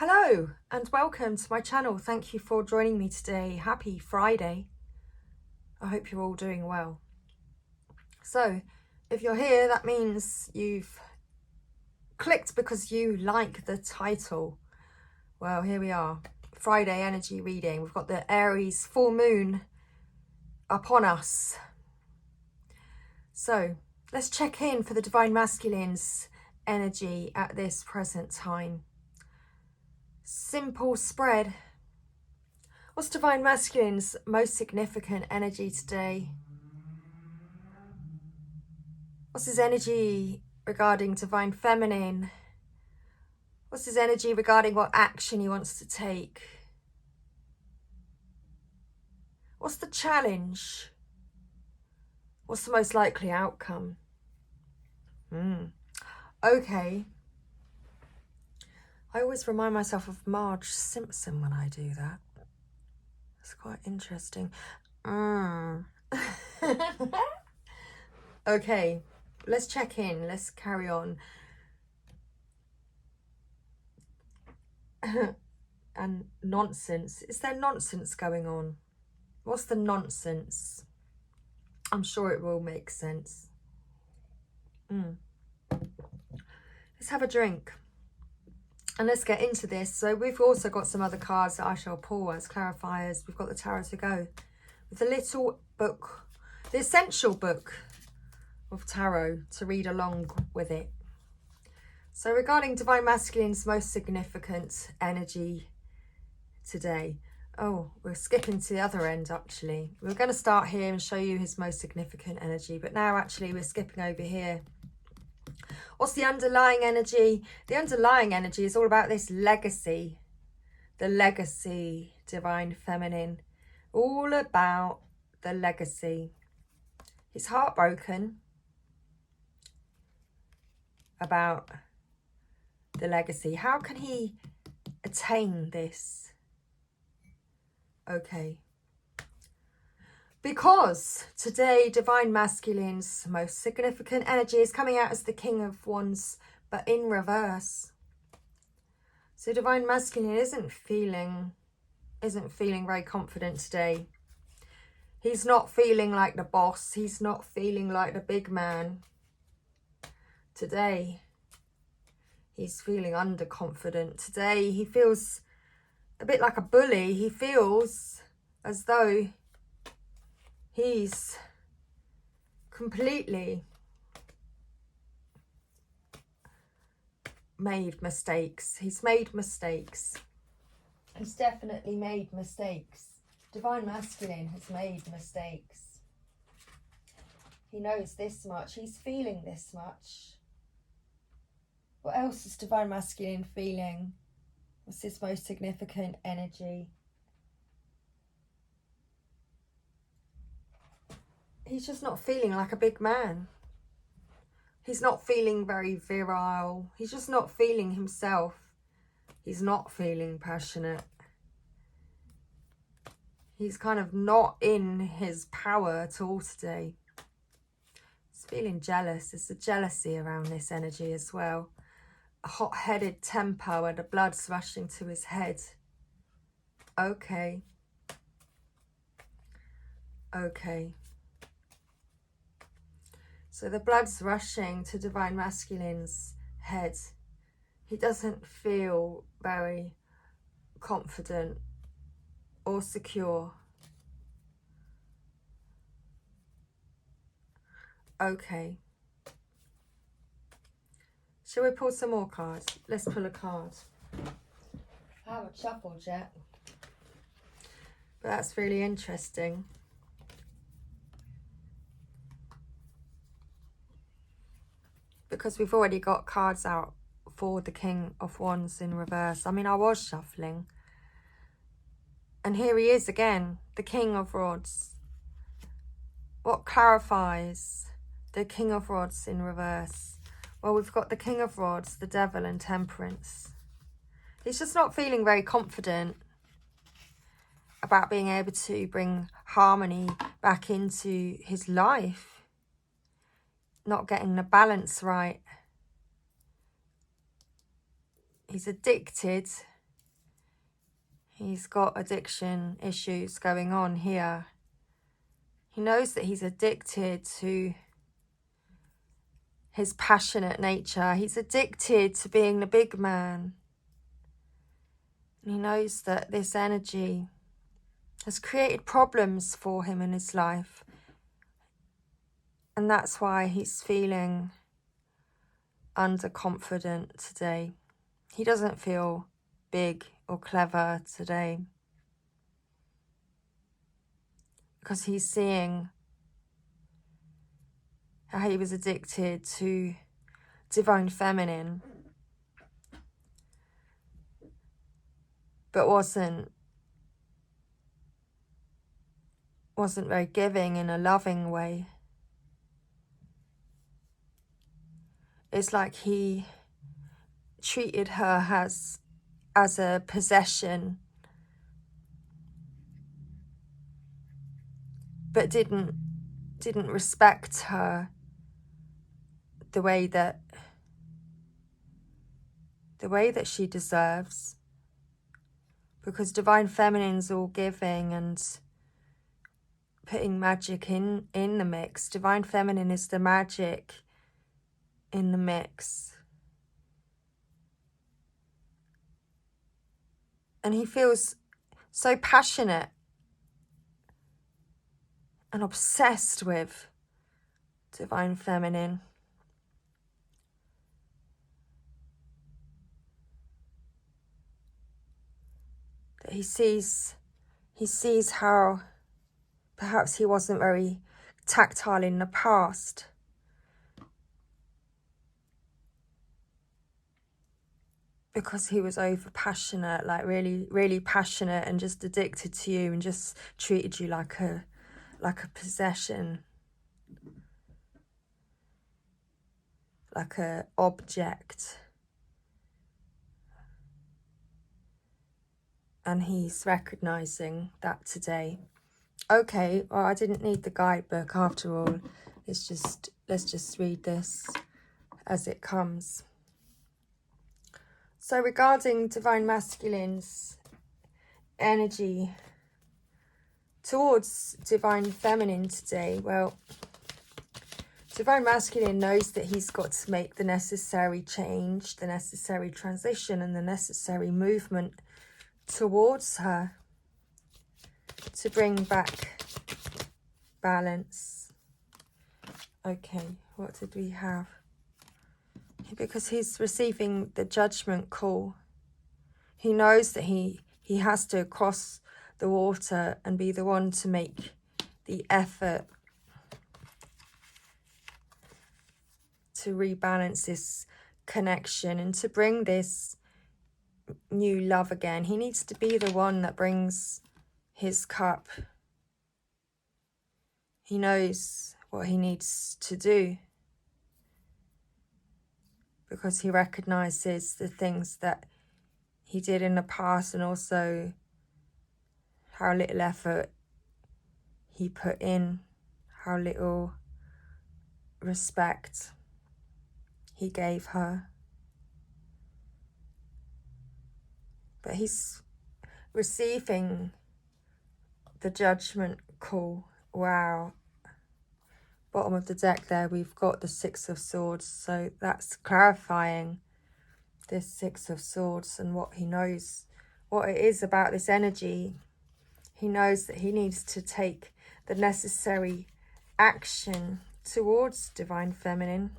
Hello and welcome to my channel. Thank you for joining me today. Happy Friday. I hope you're all doing well. So if you're here, that means you've clicked because you like the title. Well, here we are. Friday energy reading. We've got the Aries full moon upon us. So let's check in for the Divine Masculine's energy at this present time. Simple spread. What's Divine Masculine's most significant energy today? What's his energy regarding Divine Feminine? What's his energy regarding what action he wants to take? What's the challenge? What's the most likely outcome? Okay. I always remind myself of Marge Simpson when I do that. It's quite interesting. Okay, let's check in. Let's carry on. And nonsense. Is there nonsense going on? What's the nonsense? I'm sure it will make sense. Let's have a drink. And let's get into this. So we've also got some other cards that I shall pull as clarifiers. We've got the Tarot to go. With a little book, the essential book of Tarot to read along with it. So regarding Divine Masculine's most significant energy today. Oh, we're skipping to the other end actually. We're going to start here and show you his most significant energy. But now actually we're skipping over here. What's the underlying energy? The underlying energy is all about this legacy. The legacy, Divine Feminine. All about the legacy. He's heartbroken about the legacy. How can he attain this? Okay. Because today, Divine Masculine's most significant energy is coming out as the King of Wands, but in reverse. So Divine Masculine isn't feeling very confident today. He's not feeling like the boss. He's not feeling like the big man. Today, he's feeling underconfident. Today, he feels a bit like a bully. He feels as though he's completely made mistakes. He's made mistakes. He's definitely made mistakes. Divine Masculine has made mistakes. He knows this much. He's feeling this much. What else is Divine Masculine feeling? What's his most significant energy? He's just not feeling like a big man. He's not feeling very virile. He's just not feeling himself. He's not feeling passionate. He's kind of not in his power at all today. He's feeling jealous. There's a jealousy around this energy as well. A hot-headed temper where the blood's rushing to his head. Okay. Okay. So the blood's rushing to Divine Masculine's head. He doesn't feel very confident or secure. Okay. Shall we pull some more cards? Let's pull a card. I haven't shuffled yet. But that's really interesting. Because we've already got cards out for the King of Wands in reverse. I mean, I was shuffling. And here he is again, the King of Rods. What clarifies the King of Rods in reverse? Well, we've got the King of Rods, the Devil and Temperance. He's just not feeling very confident about being able to bring harmony back into his life. Not getting the balance right. He's addicted He's got addiction issues going on here. He knows that he's addicted to his passionate nature. He's addicted to being the big man. And he knows that this energy has created problems for him in his life. And that's why he's feeling underconfident today. He doesn't feel big or clever today. Because he's seeing how he was addicted to divine feminine, but wasn't very giving in a loving way. It's like he treated her as a possession, but didn't respect her the way that she deserves. Because divine feminine's all giving and putting magic in the mix. Divine feminine is the magic in the mix. And he feels so passionate and obsessed with divine feminine. That he sees how perhaps he wasn't very tactile in the past. Because he was over passionate, like really, really passionate and just addicted to you and just treated you like a possession. Like a object. And he's recognizing that today. Okay, well, I didn't need the guidebook after all. Let's just read this as it comes. So regarding divine masculine's energy towards divine feminine today, well, divine masculine knows that he's got to make the necessary change, the necessary transition, and the necessary movement towards her to bring back balance. Okay, what did we have? Because he's receiving the judgment call. He knows that he has to cross the water and be the one to make the effort to rebalance this connection and to bring this new love again. He needs to be the one that brings his cup. He knows what he needs to do. Because he recognizes the things that he did in the past and also how little effort he put in, how little respect he gave her. But he's receiving the judgment call. Wow. Bottom of the deck there, we've got the Six of Swords. So that's clarifying this Six of Swords and what he knows, what it is about this energy. He knows that he needs to take the necessary action towards divine feminine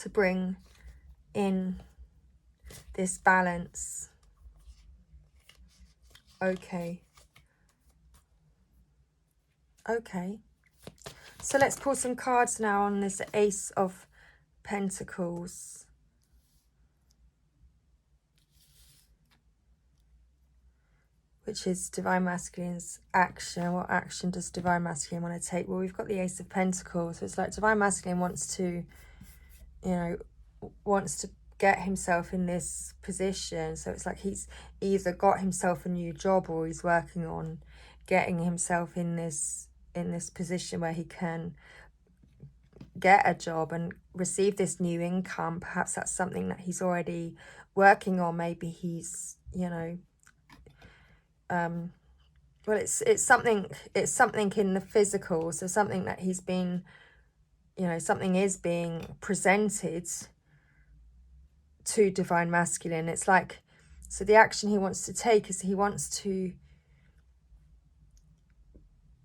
to bring in this balance. Okay. Okay. So let's pull some cards now on this Ace of Pentacles. Which is divine masculine's action. What action does divine masculine want to take? Well, we've got the Ace of Pentacles. So it's like divine masculine wants to, wants to get himself in this position. So it's like he's either got himself a new job or he's working on getting himself in this position where he can get a job and receive this new income. Perhaps that's something that he's already working on. Maybe he's, you know, well, it's something in the physical. So something that he's been, you know, something is being presented to Divine Masculine. It's like, so the action he wants to take is he wants to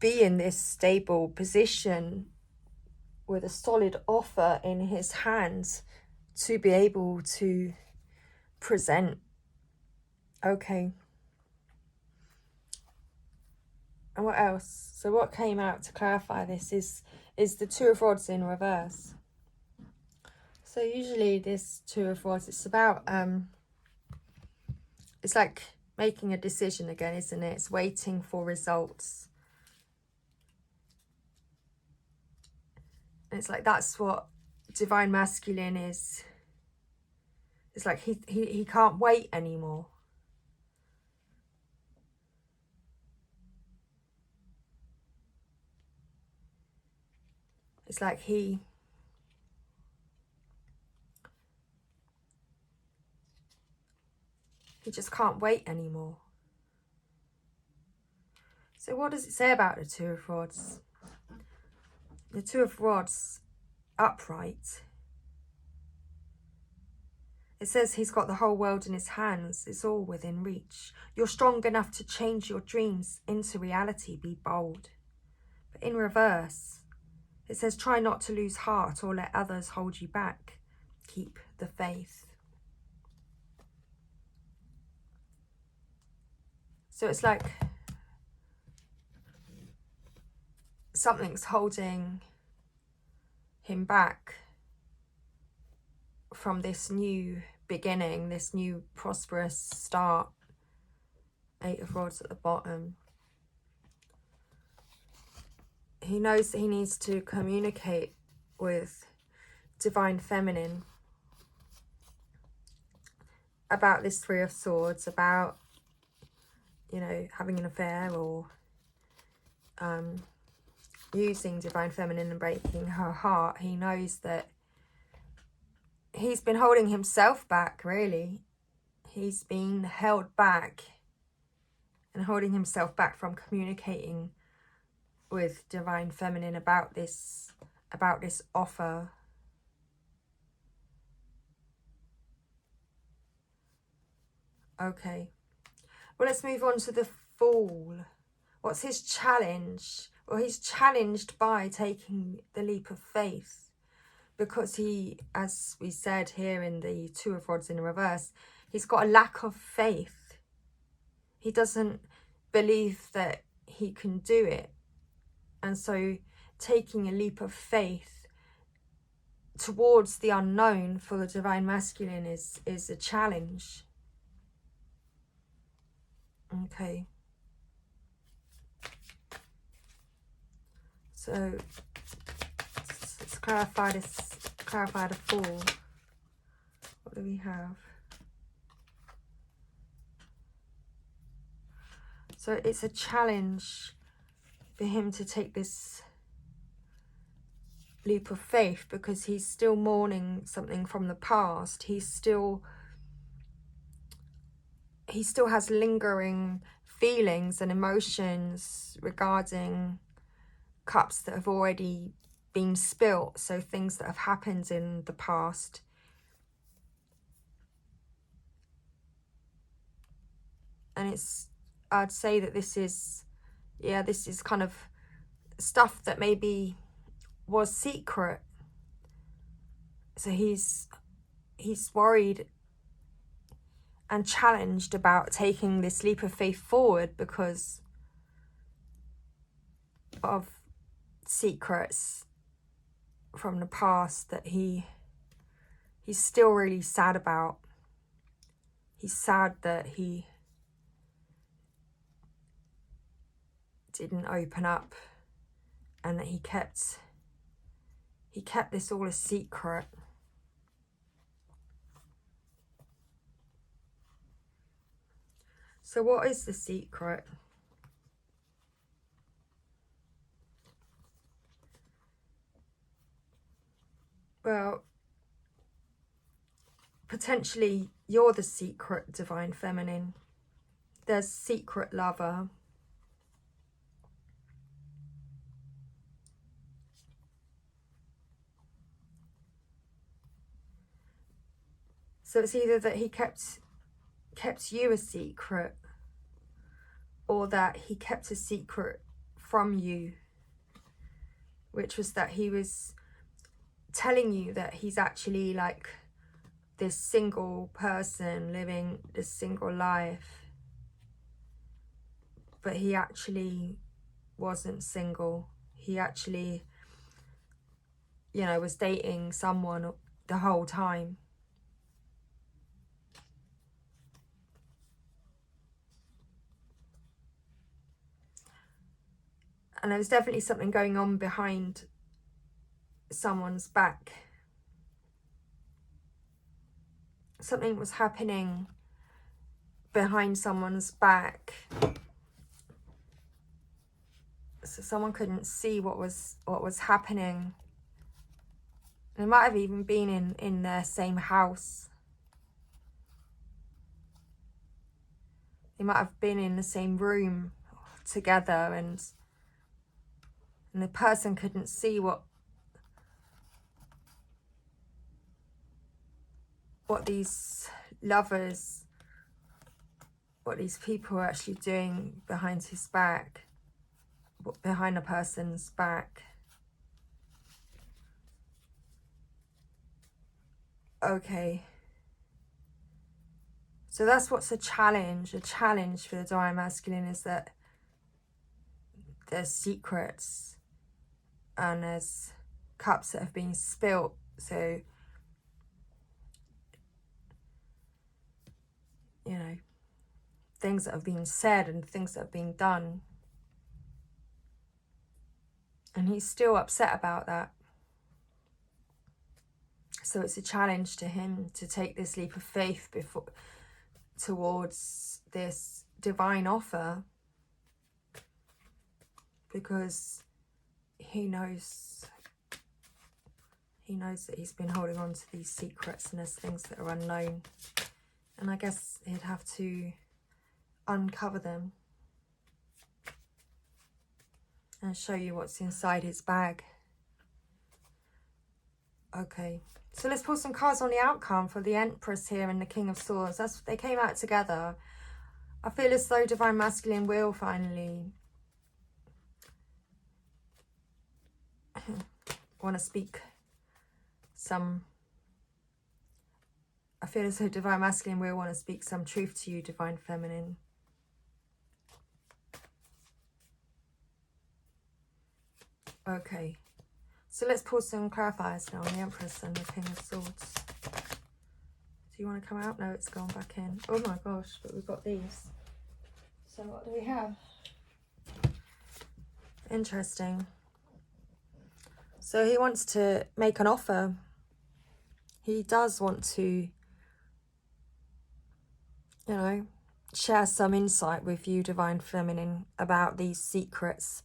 be in this stable position with a solid offer in his hands to be able to present. Okay. And what else? So what came out to clarify this is the Two of Rods in reverse. So usually this Two of Rods, it's about, it's like making a decision again, isn't it? It's waiting for results. And it's like, that's what Divine Masculine is. It's like he can't wait anymore. It's like he just can't wait anymore. So what does it say about the Two of Rods? The Two of Rods upright. It says he's got the whole world in his hands. It's all within reach. You're strong enough to change your dreams into reality. Be bold. But in reverse, it says try not to lose heart or let others hold you back. Keep the faith. So it's like something's holding him back from this new beginning, this new prosperous start. Eight of Rods at the bottom. He knows that he needs to communicate with Divine Feminine about this Three of Swords, about, you know, having an affair or using Divine Feminine and breaking her heart. He knows that he's been holding himself back, really. He's been held back and holding himself back from communicating with Divine Feminine about this offer. Okay. Well, let's move on to the Fool. What's his challenge? Well, he's challenged by taking the leap of faith, because he, as we said here in the Two of Rods in reverse, he's got a lack of faith. He doesn't believe that he can do it. And so taking a leap of faith towards the unknown for the Divine Masculine is a challenge. Okay. So let's clarify the Fool. What do we have? So it's a challenge for him to take this leap of faith, because he's still mourning something from the past. He still has lingering feelings and emotions regarding cups that have already been spilt, so things that have happened in the past. And I'd say that this is kind of stuff that maybe was secret. So he's worried and challenged about taking this leap of faith forward because of secrets from the past that he's still really sad about. He's sad that he didn't open up and that he kept this all a secret. So what is the secret? potentially you're the secret divine feminine. There's secret lover. So it's either that he kept you a secret, or that he kept a secret from you, which was that he was telling you that he's actually like this single person living this single life, but he actually wasn't single. He actually, you know, was dating someone the whole time. And there was definitely something going on behind someone's back. Something was happening behind someone's back. So someone couldn't see what was happening. They might have even been in their same house. They might have been in the same room together, and the person couldn't see what these lovers, what these people are actually doing behind his back, behind a person's back. Okay. So that's what's a challenge. A challenge for the Divine Masculine is that there's secrets and there's cups that have been spilt. So, you know, things that have been said and things that have been done. And he's still upset about that. So it's a challenge to him to take this leap of faith towards this divine offer, because he knows that he's been holding on to these secrets, and there's things that are unknown, and I guess he'd have to uncover them and show you what's inside his bag. Okay, so let's pull some cards on the outcome for the Empress here and the King of Swords. They came out together. I feel as though Divine Masculine will finally want to speak some... I feel as though Divine Masculine will want to speak some truth to you, Divine Feminine. Okay. So let's pull some clarifiers now on the Empress and the King of Swords. Do you want to come out? No, it's gone back in. Oh my gosh, but we've got these. So what do we have? Interesting. So he wants to make an offer. He does want to, you know, share some insight with you, Divine Feminine, about these secrets,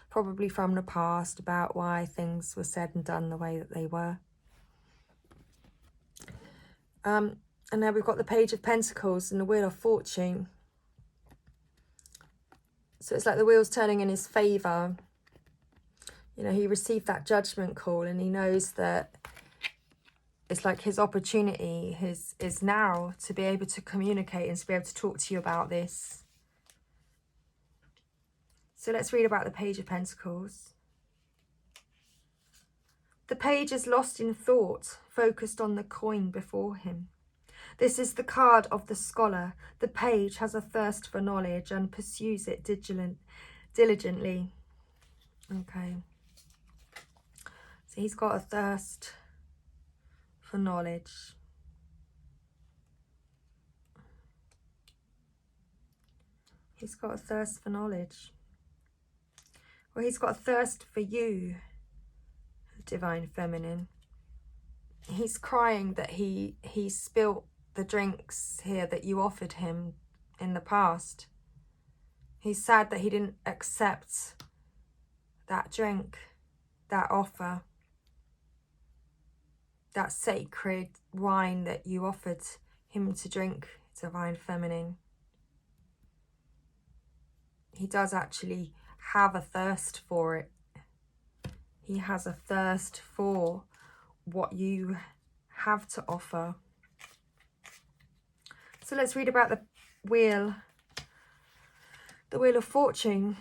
probably from the past, about why things were said and done the way that they were. And then we've got the Page of Pentacles and the Wheel of Fortune. So it's like the wheel's turning in his favour. You know, he received that judgment call, and he knows that it's like his opportunity is now to be able to communicate and to be able to talk to you about this. So let's read about the Page of Pentacles. The page is lost in thought, focused on the coin before him. This is the card of the scholar. The page has a thirst for knowledge and pursues it diligently. Okay. So he's got a thirst for knowledge. He's got a thirst for knowledge. Well, he's got a thirst for you, Divine Feminine. He's crying that he spilt the drinks here that you offered him in the past. He's sad that he didn't accept that drink, that offer, that sacred wine that you offered him to drink, Divine Feminine. He does actually have a thirst for it. He has a thirst for what you have to offer. So let's read about the Wheel of Fortune.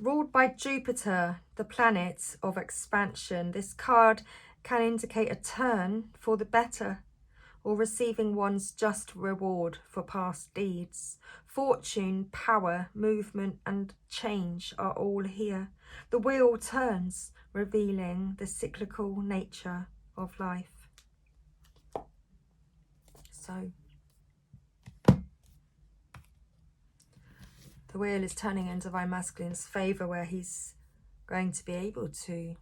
Ruled by Jupiter, the planet of expansion, this card can indicate a turn for the better or receiving one's just reward for past deeds. Fortune, power, movement and change are all here. The wheel turns, revealing the cyclical nature of life. So the wheel is turning in Divine Masculine's favour, where he's going to be able to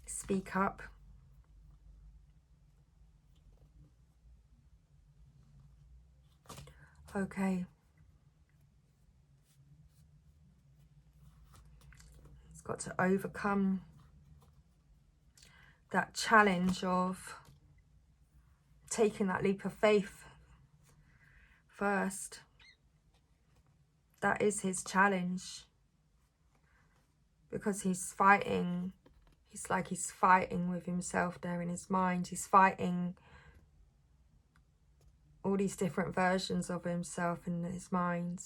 speak up. Okay. He's got to overcome that challenge of taking that leap of faith first. That is his challenge, because he's fighting. It's like he's fighting with himself there in his mind. He's fighting all these different versions of himself in his mind,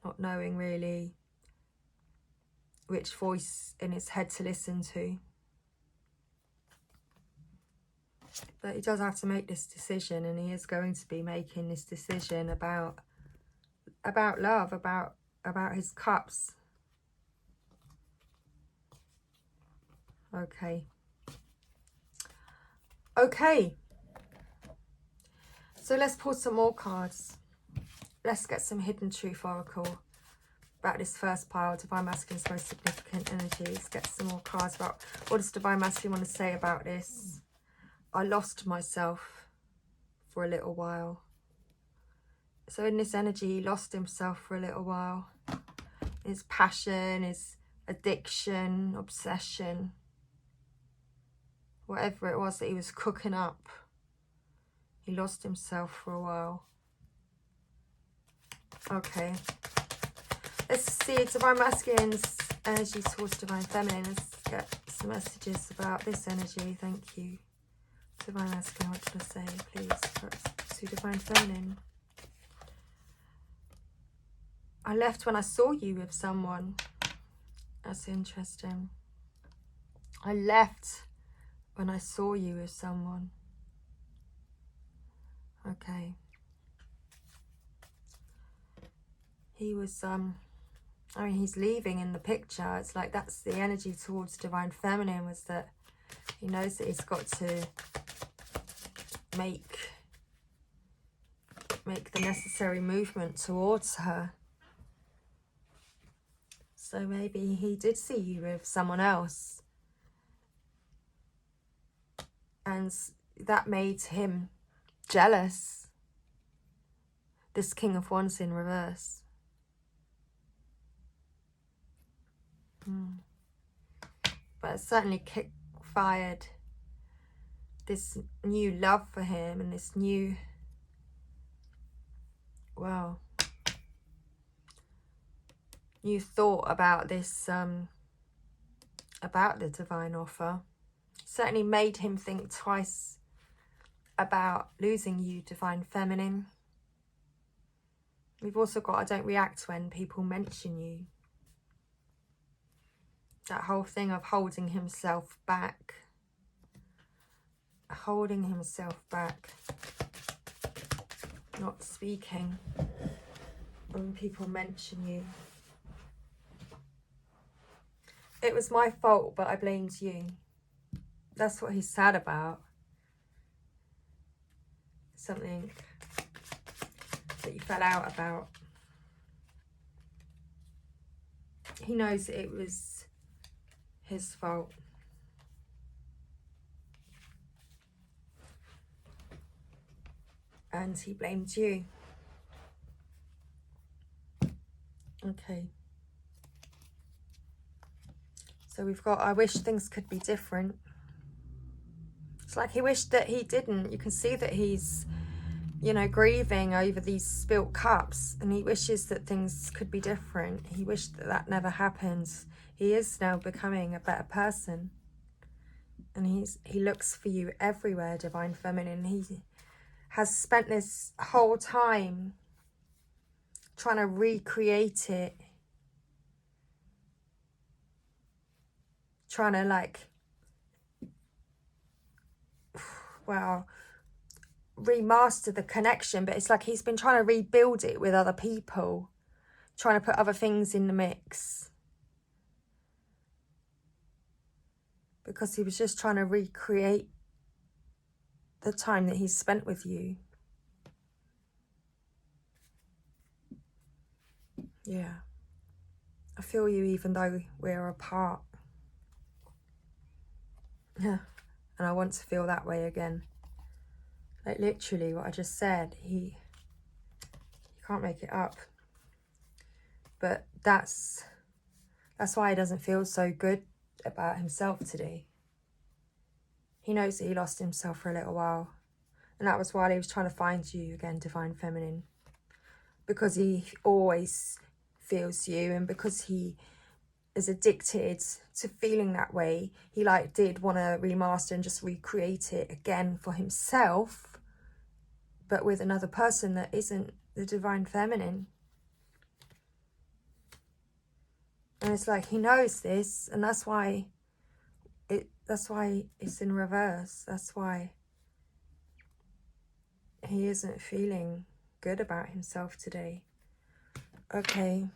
not knowing really which voice in his head to listen to. But he does have to make this decision, and he is going to be making this decision about love, about his cups. Okay. Okay. So let's pull some more cards. Let's get some hidden truth oracle about this first pile, Divine Masculine's most significant energies. Get some more cards about what does Divine Masculine want to say about this. I lost myself for a little while. So in this energy, he lost himself for a little while. His passion, his addiction, obsession, whatever it was that he was cooking up, he lost himself for a while. Okay. Let's see Divine Masculine's energy towards Divine Feminine. Let's get some messages about this energy. Thank you. Divine Masculine, what did I say, please? To Divine Feminine. I left when I saw you with someone. That's interesting. I left when I saw you with someone. Okay. He was, I mean, he's leaving in the picture. It's like that's the energy towards Divine Feminine, was that he knows that he's got to make the necessary movement towards her. So maybe he did see you with someone else, and that made him jealous. This King of Wands in reverse. But it certainly fired this new love for him, and this new, well, new thought about this, about the divine offer. Certainly made him think twice about losing you, Divine Feminine. We've also got, I don't react when people mention you. That whole thing of holding himself back. Holding himself back. Not speaking when people mention you. It was my fault, but I blamed you. That's what he's sad about. Something that you fell out about. He knows it was his fault. and he blamed you. Okay. So we've got, I wish things could be different. It's like he wished that he didn't. You can see that he's, you know, grieving over these spilt cups, and he wishes that things could be different. He wished that that never happened. He is now becoming a better person, and he looks for you everywhere, Divine Feminine. He has spent this whole time trying to recreate it, trying to, like, well, remaster the connection, but it's like he's been trying to rebuild it with other people, trying to put other things in the mix, because he was just trying to recreate the time that he's spent with you. Yeah, I feel you, even though we're apart. Yeah, and I want to feel that way again. Like, literally what I just said, he can't make it up. But that's why he doesn't feel so good about himself today. He knows that he lost himself for a little while, and that was while he was trying to find you again, Divine Feminine, because he always feels you, and because he is addicted to feeling that way. He, like, did want to remaster and just recreate it again for himself, but with another person that isn't the Divine Feminine. And it's like he knows this, and that's why it's in reverse. That's why he isn't feeling good about himself today. Okay,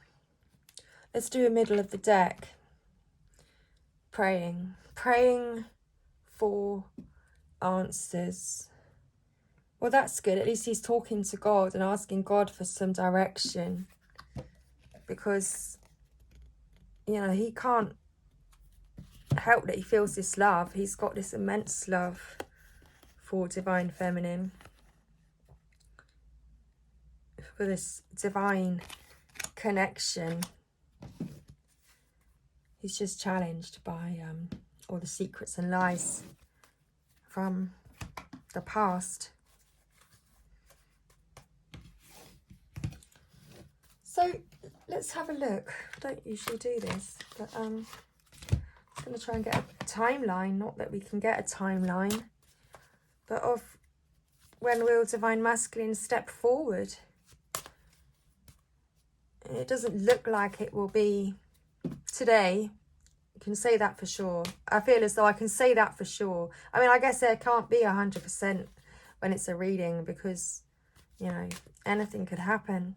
let's do a middle of the deck. Praying for answers. Well, that's good. At least he's talking to God and asking God for some direction, because, you know, he can't help that he feels this love. He's got this immense love for Divine Feminine, for this divine connection. He's just challenged by all the secrets and lies from the past. So let's have a look. I don't usually do this, but I'm going to try and get a timeline. Not that we can get a timeline, but of when will Divine Masculine step forward. It doesn't look like it will be today. You can say that for sure. I feel as though I can say that for sure. I mean, I guess there can't be 100% when it's a reading, because, you know, anything could happen.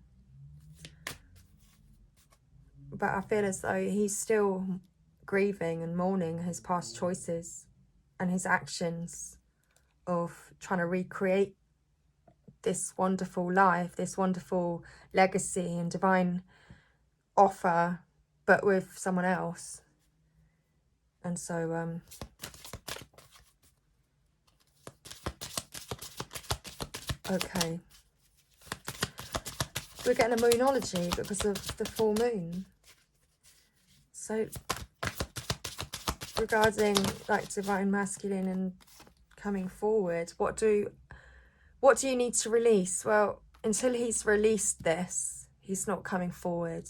But I feel as though he's still grieving and mourning his past choices and his actions of trying to recreate this wonderful life, this wonderful legacy and divine offer, but with someone else. And so okay, we're getting a moonology because of the full moon. So regarding, like, Divine Masculine and coming forward, what do you need to release? Well, until he's released this, he's not coming forward.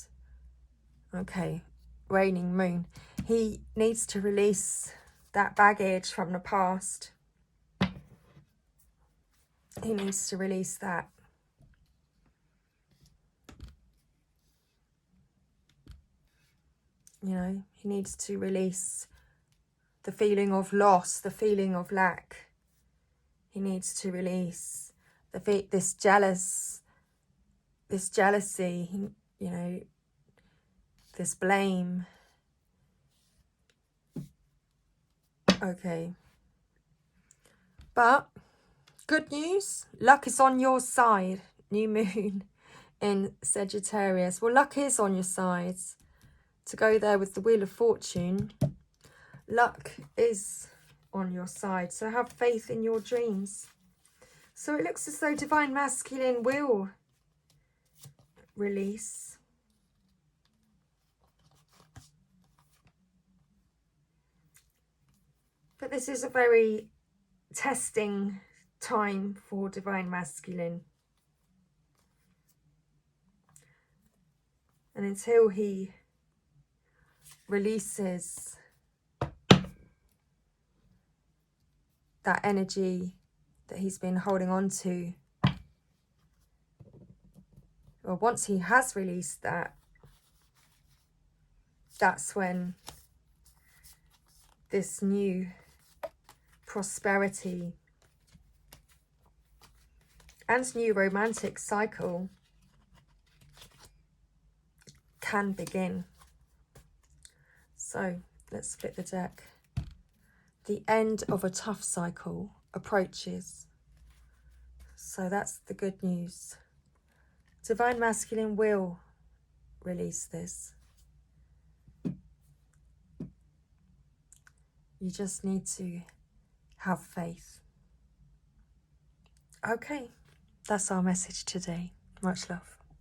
Okay, Waning Moon. He needs to release that baggage from the past. He needs to release that. You know, he needs to release the feeling of loss, the feeling of lack. He needs to release this jealousy, you know, this blame. Okay. But good news, luck is on your side. New moon in Sagittarius. Well, luck is on your side. To go there with the Wheel of Fortune, luck is on your side. So have faith in your dreams. So it looks as though Divine Masculine will release. But this is a very testing time for Divine Masculine. And until he releases that energy that he's been holding on to, or once he has released that, that's when this new prosperity and new romantic cycle can begin. So let's flip the deck. The end of a tough cycle approaches. So that's the good news. Divine Masculine will release this. You just need to have faith. Okay, that's our message today. Much love.